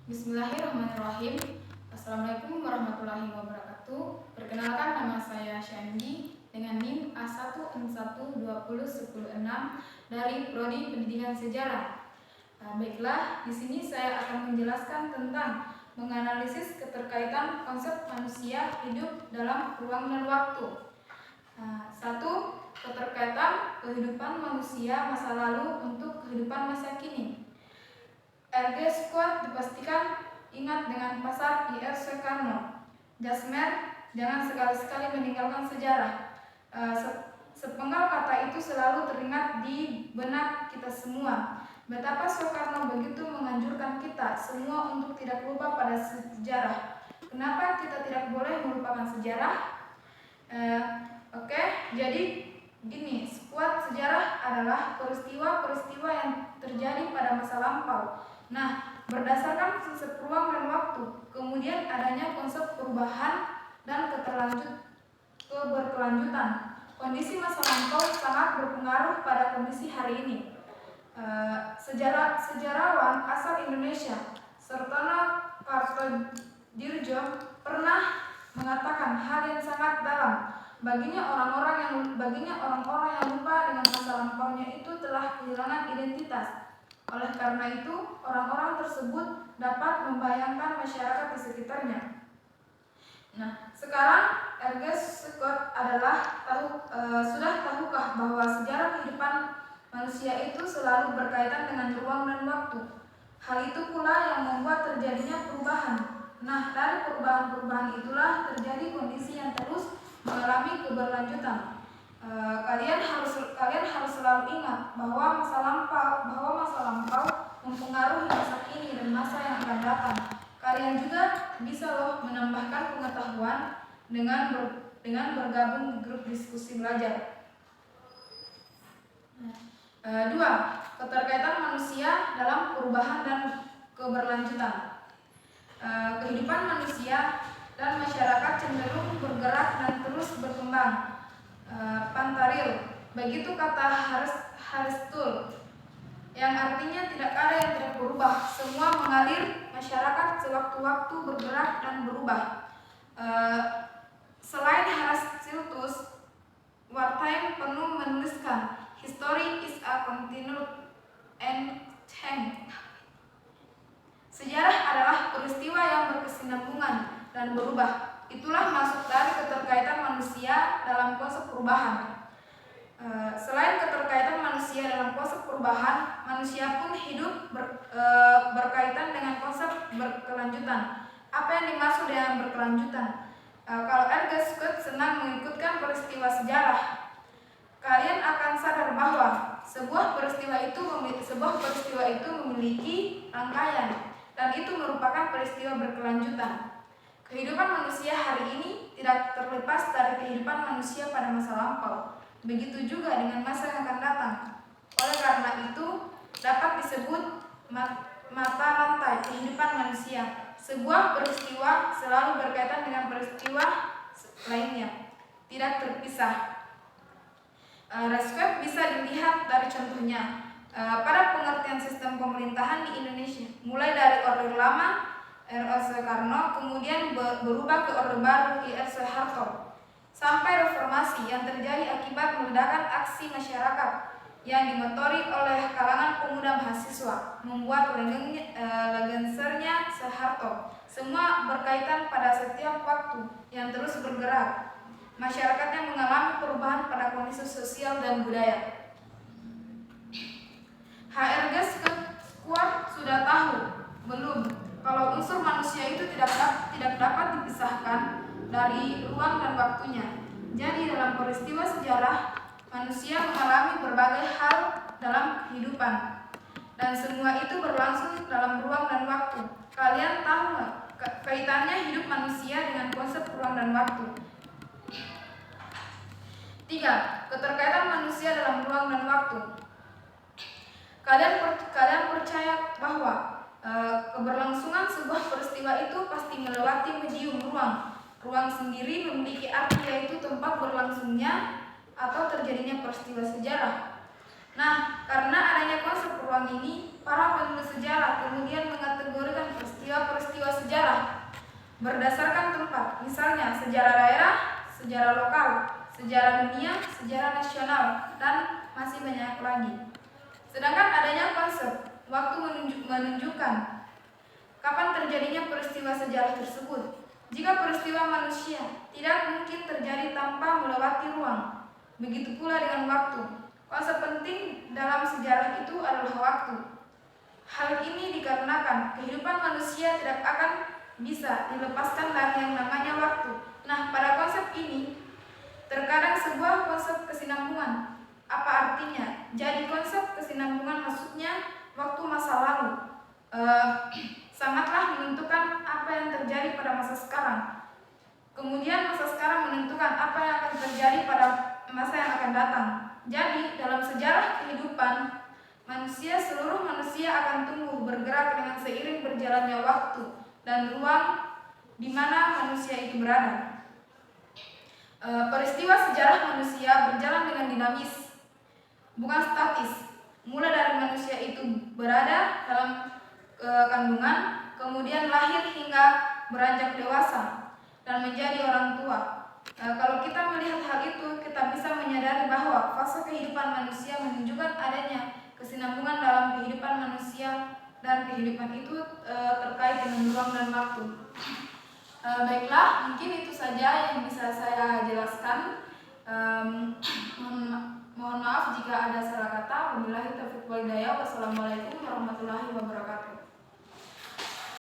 Bismillahirrahmanirrahim. Assalamualaikum warahmatullahi wabarakatuh. Perkenalkan, nama saya Syandi dengan NIM A1N1201006 dari Prodi Pendidikan Sejarah. Baiklah, di sini saya akan menjelaskan tentang menganalisis keterkaitan konsep manusia hidup dalam ruang dan waktu. 1. Keterkaitan kehidupan manusia masa lalu untuk kehidupan masa kini. R.G. Scott dipastikan ingat dengan pasar I.R. Soekarno. Jasmer, jangan sekali-sekali meninggalkan sejarah. Sepenggal kata itu selalu teringat di benak kita semua. Betapa Soekarno begitu menganjurkan kita semua untuk tidak lupa pada sejarah. Kenapa kita tidak boleh melupakan sejarah? Jadi gini, squad sejarah adalah peristiwa-peristiwa yang terjadi pada masa lampau. Nah, berdasarkan konsep ruang dan waktu, kemudian adanya konsep perubahan dan keberkelanjutan. Kondisi masa lampau sangat berpengaruh pada kondisi hari ini. Sejarawan asal Indonesia, Sertono Kartodirjo, pernah mengatakan hal yang sangat dalam. Baginya orang-orang yang lupa dengan masa lampaunya itu telah kehilangan identitas. Oleh karena itu, orang-orang tersebut dapat membayangkan masyarakat di sekitarnya. Nah, sekarang R.G. Scott sudah tahukah bahwa sejarah kehidupan manusia itu selalu berkaitan dengan ruang dan waktu. Hal itu pula yang membuat terjadinya perubahan. Nah, dari perubahan-perubahan itulah terjadi kondisi yang terus mengalami keberlanjutan. Kalian harus selalu ingat bahwa masa lampau mempengaruhi masa kini dan masa yang akan datang. Kalian juga bisa menambahkan pengetahuan dengan bergabung di grup diskusi belajar. 2. Keterkaitan manusia dalam perubahan dan keberlanjutan. Kehidupan manusia dan masyarakat cenderung bergerak dan terus berkembang. Pantaril, begitu kata Haristul, yang artinya tidak ada yang tidak berubah, semua mengalir, masyarakat sewaktu-waktu bergerak dan berubah. Selain Heraclitus, Wertheim penuh menuliskan, history is a continued and change. Sejarah adalah peristiwa yang berkesinambungan dan berubah. Itulah maksud dari keterkaitan manusia dalam konsep perubahan. Selain keterkaitan manusia dalam konsep perubahan, manusia pun hidup berkaitan dengan konsep berkelanjutan. Apa yang dimaksud dengan berkelanjutan? Kalau R.G. Scott senang mengikutkan peristiwa sejarah, kalian akan sadar bahwa sebuah peristiwa itu memiliki rangkaian, dan itu merupakan peristiwa berkelanjutan. Kehidupan manusia hari ini tidak terlepas dari kehidupan manusia pada masa lampau. Begitu juga dengan masa yang akan datang. Oleh karena itu, dapat disebut mata rantai kehidupan manusia. Sebuah peristiwa selalu berkaitan dengan peristiwa lainnya, tidak terpisah. Respect bisa dilihat dari contohnya pada pengertian sistem pemerintahan di Indonesia, mulai dari Orde Lama R.O. Soekarno, kemudian berubah ke Orde Baru I.R. Soeharto, sampai reformasi yang terjadi akibat meledakan aksi masyarakat yang dimotori oleh kalangan pemuda mahasiswa, membuat legensernya Soeharto. Semua berkaitan pada setiap waktu yang terus bergerak. Masyarakatnya mengalami perubahan pada kondisi sosial dan budaya. HRG Scott sudah tahu belum kalau unsur manusia itu tidak dapat dipisahkan dari ruang dan waktunya. Jadi dalam peristiwa sejarah, manusia mengalami berbagai hal dalam kehidupan, dan semua itu berlangsung dalam ruang dan waktu. Kalian tahu kaitannya hidup manusia dengan konsep ruang dan waktu? 3. Keterkaitan manusia dalam ruang dan waktu. Kalian percaya bahwa keberlangsungan sebuah peristiwa itu pasti melewati medium ruang. Ruang sendiri memiliki arti, yaitu tempat berlangsungnya atau terjadinya peristiwa sejarah. Nah, karena adanya konsep ruang ini, para penulis sejarah kemudian mengategorikan peristiwa berdasarkan tempat, misalnya sejarah daerah, sejarah lokal, sejarah dunia, sejarah nasional, dan masih banyak lagi. Sedangkan adanya konsep waktu menunjukkan kapan terjadinya peristiwa sejarah tersebut. Jika peristiwa manusia tidak mungkin terjadi tanpa melewati ruang, begitu pula dengan waktu. Konsep penting dalam sejarah itu adalah waktu. Hal ini dikarenakan kehidupan manusia tidak akan bisa dilepaskan dari yang namanya waktu. Nah, pada konsep ini terkadang sebuah konsep kesinambungan. Apa artinya? Jadi konsep kesinambungan maksudnya waktu masa lalu sangatlah menentukan apa yang terjadi pada masa sekarang. Kemudian masa sekarang menentukan apa yang akan terjadi pada masa yang akan datang. Jadi dalam sejarah kehidupan manusia, seluruh manusia akan tumbuh bergerak dengan seiring berjalannya waktu dan ruang di mana manusia itu berada. Peristiwa sejarah manusia berjalan dengan dinamis, bukan statis. Mulai dari manusia itu berada dalam kandungan, kemudian lahir hingga beranjak dewasa dan menjadi orang tua. Kalau kita melihat hal itu, kita bisa menyadari bahwa fase kehidupan manusia menunjukkan adanya kesinambungan dalam kehidupan manusia, dan kehidupan itu terkait dengan ruang dan waktu. Baiklah, mungkin itu saja yang bisa saya jelaskan. Mohon maaf jika ada salah kata. Wabillahi taufiq wal hidayah. Wassalamualaikum warahmatullahi wabarakatuh.